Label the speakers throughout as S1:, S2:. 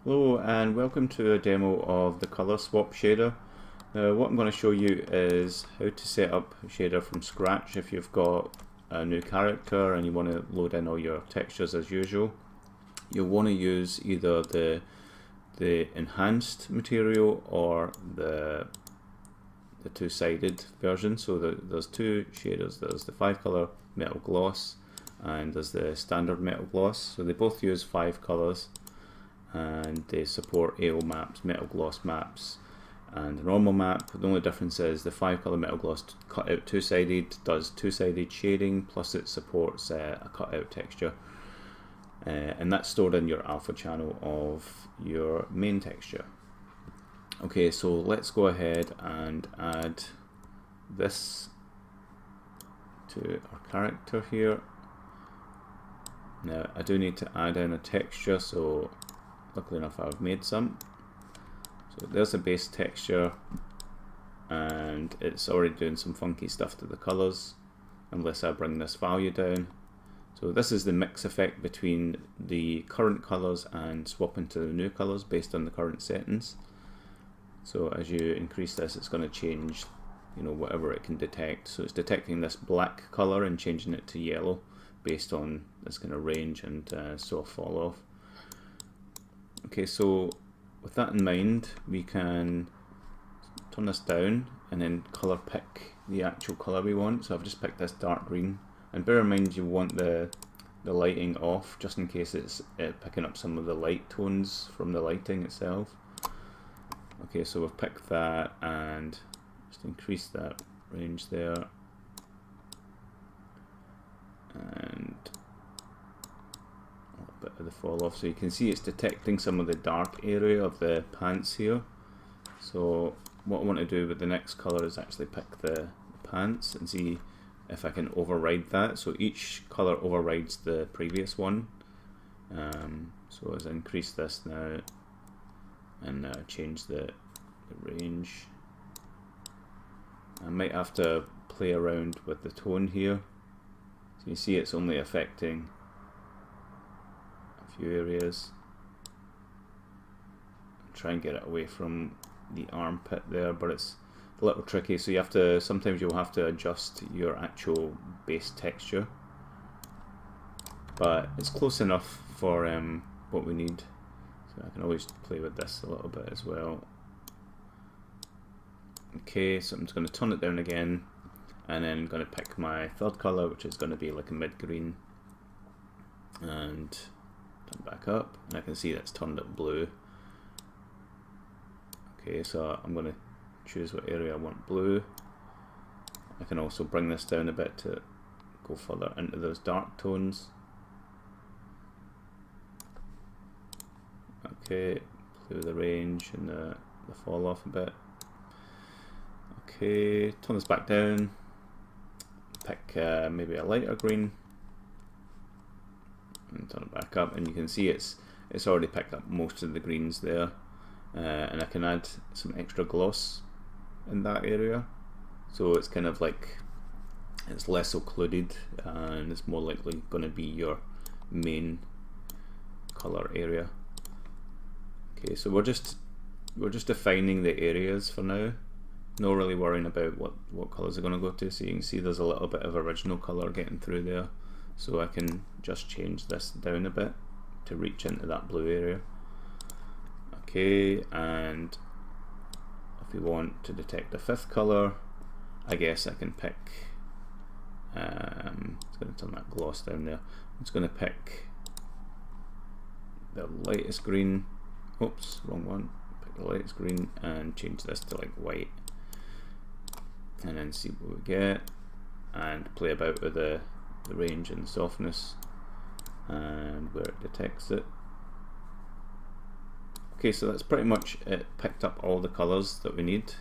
S1: Hello and welcome to a demo of the color swap shader. What I'm going to show you is how to set up a shader from scratch if you've got a new character and you want to load in all your textures as usual. You'll want to use either the enhanced material or the two-sided version. So there's two shaders. There's the 5-color metal gloss and there's the standard metal gloss. So they both use 5 colors. And they support AO maps, metal gloss maps, and a normal map. The only difference is the 5-color metal gloss cut out two-sided does two-sided shading, plus it supports a cut-out texture, and that's stored in your alpha channel of your main texture. Okay, so let's go ahead and add this to our character here. Now I do need to add in a texture, so luckily enough I've made some. So there's a base texture and it's already doing some funky stuff to the colors unless I bring this value down. So this is the mix effect between the current colors and swapping to the new colors based on the current settings. So as you increase this, it's going to change, whatever it can detect. So it's detecting this black color and changing it to yellow based on this kind of range and soft fall off. Okay, so with that in mind, we can turn this down and then color pick the actual color we want. So I've just picked this dark green, and bear in mind you want the lighting off just in case it's picking up some of the light tones from the lighting itself. Okay, so we've picked that and just increase that range there, and bit of the fall off, so you can see it's detecting some of the dark area of the pants here. So what I want to do with the next color is actually pick the pants and see if I can override that. So each color overrides the previous one. So as I increase this now and change the range, I might have to play around with the tone here. So you see it's only affecting few areas. Try and get it away from the armpit there, but it's a little tricky, so you have to, sometimes you'll have to adjust your actual base texture, but it's close enough for what we need. So I can always play with this a little bit as well. Okay, so I'm just going to turn it down again, and then I'm going to pick my third color, which is going to be like a mid-green, and turn back up, and I can see that's turned it blue. Okay, so I'm going to choose what area I want blue. I can also bring this down a bit to go further into those dark tones. Okay, play with the range and the fall off a bit. Okay, turn this back down, pick maybe a lighter green, and turn it back up, and you can see it's already picked up most of the greens there, and I can add some extra gloss in that area, so it's kind of like it's less occluded and it's more likely going to be your main color area. Okay, so we're just defining the areas for now, not really worrying about what colors are going to go to. So you can see there's a little bit of original color getting through there. So I can just change this down a bit to reach into that blue area. Okay, and if we want to detect a 5th color, I guess I can pick, it's going to turn that gloss down there. I'm just going to pick the lightest green, oops, wrong one, pick the lightest green and change this to like white, and then see what we get, and play about with the range and softness and where it detects it. Okay, so that's pretty much it, picked up all the colors that we need.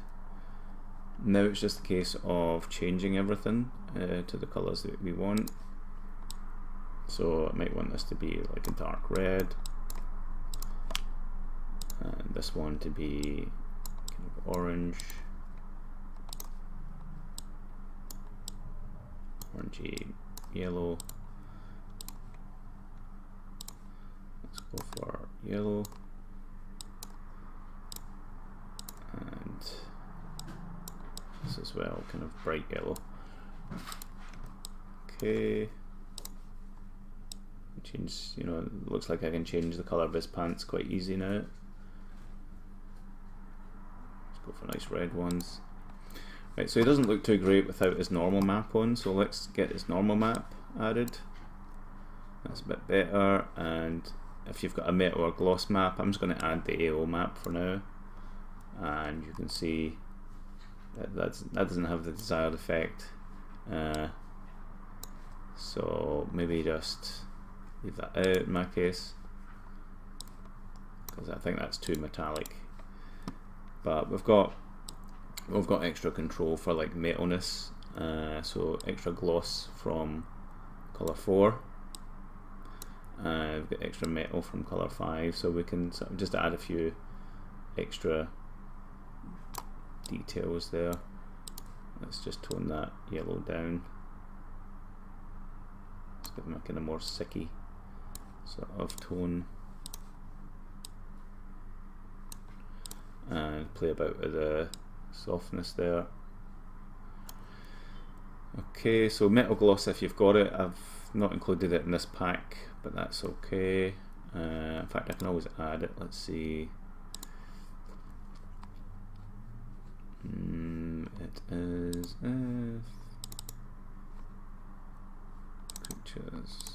S1: Now it's just a case of changing everything to the colors that we want. So I might want this to be like a dark red, and this one to be kind of orange, orangey yellow. Let's go for yellow. as well, kind of bright yellow. Okay. Change, you know, it looks like I can change the colour of his pants quite easy now. Let's go for nice red ones. Right, so he doesn't look too great without his normal map on, so let's get his normal map added. That's a bit better, and if you've got a metal or gloss map, I'm just going to add the AO map for now. And you can see that that doesn't have the desired effect. So maybe just leave that out in my case, because I think that's too metallic. But we've got extra control for like metalness, so extra gloss from color 4. We've got extra metal from color 5, so we can sort of just add a few extra details there. Let's just tone that yellow down. Let's give them a kind of more sicky sort of tone, and play about with the softness there. Okay, so metal gloss, if you've got it, I've not included it in this pack, but that's okay. In fact, I can always add it. Let's see. It is creatures.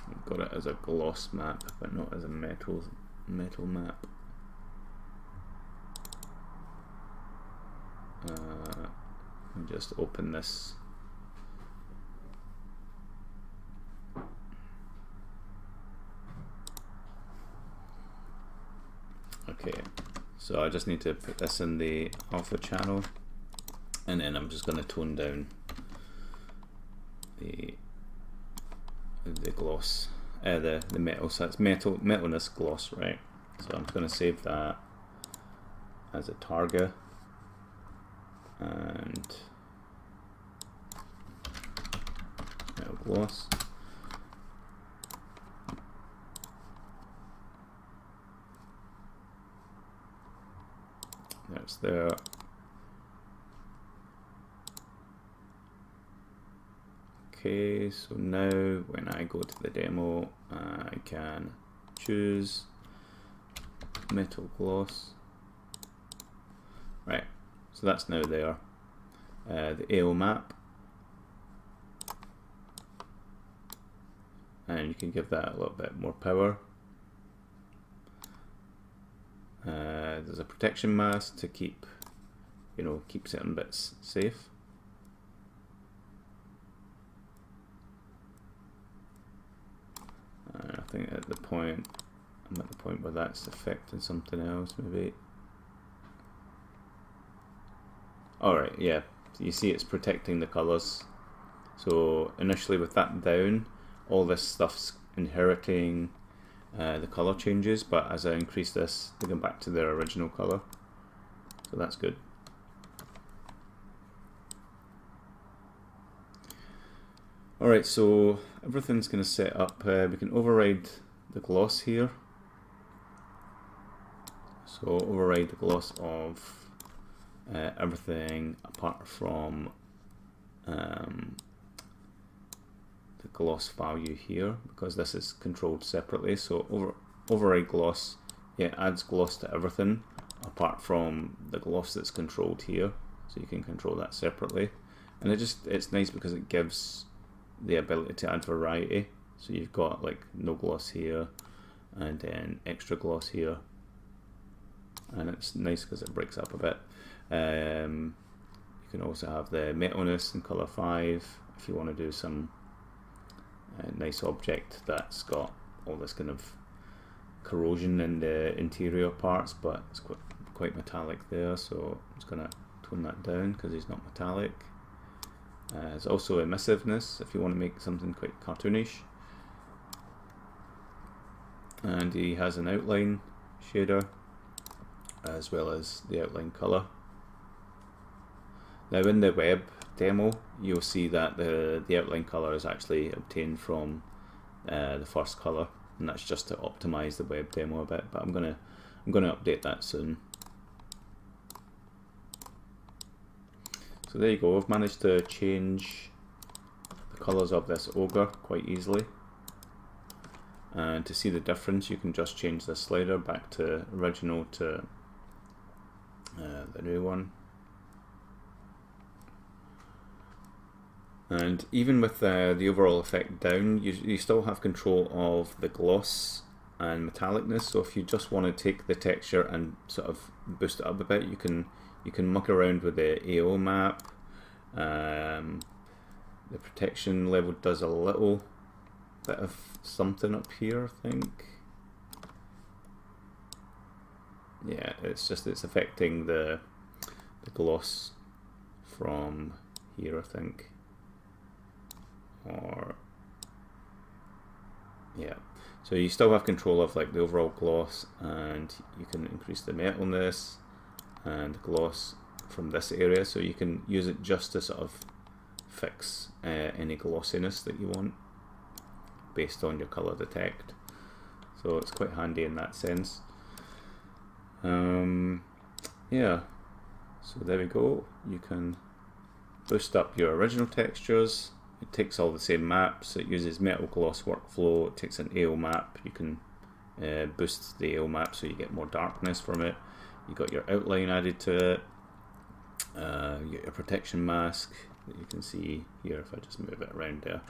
S1: I've got it as a gloss map, but not as a metal map. Let me just open this. Okay, so I just need to put this in the alpha channel, and then I'm just going to tone down the gloss, the metal. So it's metalness gloss, right? So I'm going to save that as a target, and metal gloss. That's there. Okay, so now when I go to the demo, I can choose metal gloss. Right, so that's now there. The AO map, and you can give that a little bit more power. There's a protection mask to keep certain bits safe. I think I'm at the point where that's affecting something else, maybe. Alright, yeah, you see it's protecting the colours. So initially with that down, all this stuff's inheriting the colour changes, but as I increase this, they go back to their original colour. So that's good. Alright, so everything's going to set up. We can override the gloss here. So override the gloss of everything apart from the gloss value here, because this is controlled separately. So override gloss, yeah, adds gloss to everything apart from the gloss that's controlled here. So you can control that separately, and it's nice because it gives the ability to add variety. So you've got like no gloss here, and then extra gloss here, and it's nice because it breaks up a bit. You can also have the metalness in color 5 if you want to do some nice object that's got all this kind of corrosion in the interior parts, but it's quite metallic there. So I'm just going to tone that down because he's not metallic. There's also emissiveness if you want to make something quite cartoonish, and he has an outline shader as well as the outline color. Now in the web demo you'll see that the outline color is actually obtained from the first color, and that's just to optimize the web demo a bit, but I'm gonna update that soon. So there you go, I've managed to change the colors of this ogre quite easily. And to see the difference, you can just change the slider back to original to the new one. And even with the overall effect down, you still have control of the gloss and metallicness. So if you just want to take the texture and sort of boost it up a bit, you can muck around with the AO map. The protection level does a little bit of something up here, I think. Yeah, it's affecting the gloss from here, I think. Or yeah, so you still have control of like the overall gloss, and you can increase the metalness and gloss from this area, so you can use it just to sort of fix any glossiness that you want based on your color detect. So it's quite handy in that sense. Yeah, so there we go. You can boost up your original textures. It takes all the same maps. It uses Metal Gloss workflow. It takes an AO map. You can boost the AO map so you get more darkness from it. You got your outline added to it. You get your protection mask that you can see here if I just move it around there.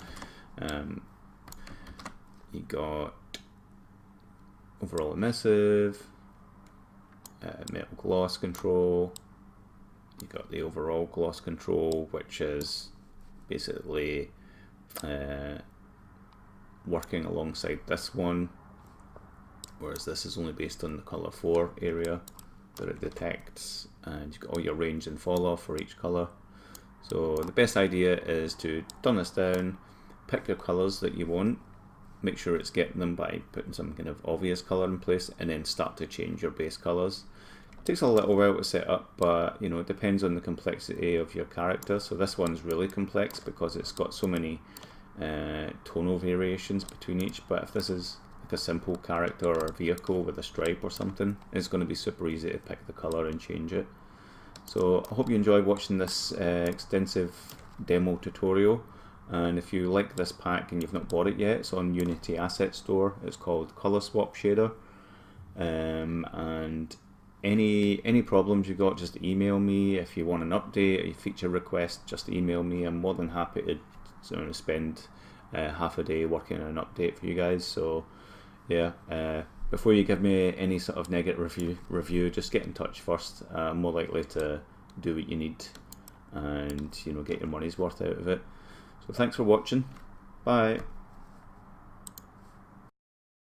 S1: You got overall emissive, metal gloss control. You got the overall gloss control, which is basically working alongside this one, whereas this is only based on the color 4 area that it detects, and you've got all your range and fall off for each color. So the best idea is to turn this down, pick your colors that you want, make sure it's getting them by putting some kind of obvious color in place, and then start to change your base colors. It takes a little while to set up, but you know, it depends on the complexity of your character. So this one's really complex because it's got so many tonal variations between each, but if this is like a simple character or a vehicle with a stripe or something, it's going to be super easy to pick the color and change it. So I hope you enjoyed watching this extensive demo tutorial, and if you like this pack and you've not bought it yet, it's on Unity Asset Store. It's called Color Swap Shader, and any problems you got, just email me. If you want an update, a feature request, just email me. I'm more than happy to spend half a day working on an update for you guys. So yeah, before you give me any sort of negative review, just get in touch first. I'm more likely to do what you need and, you know, get your money's worth out of it. So thanks for watching. Bye.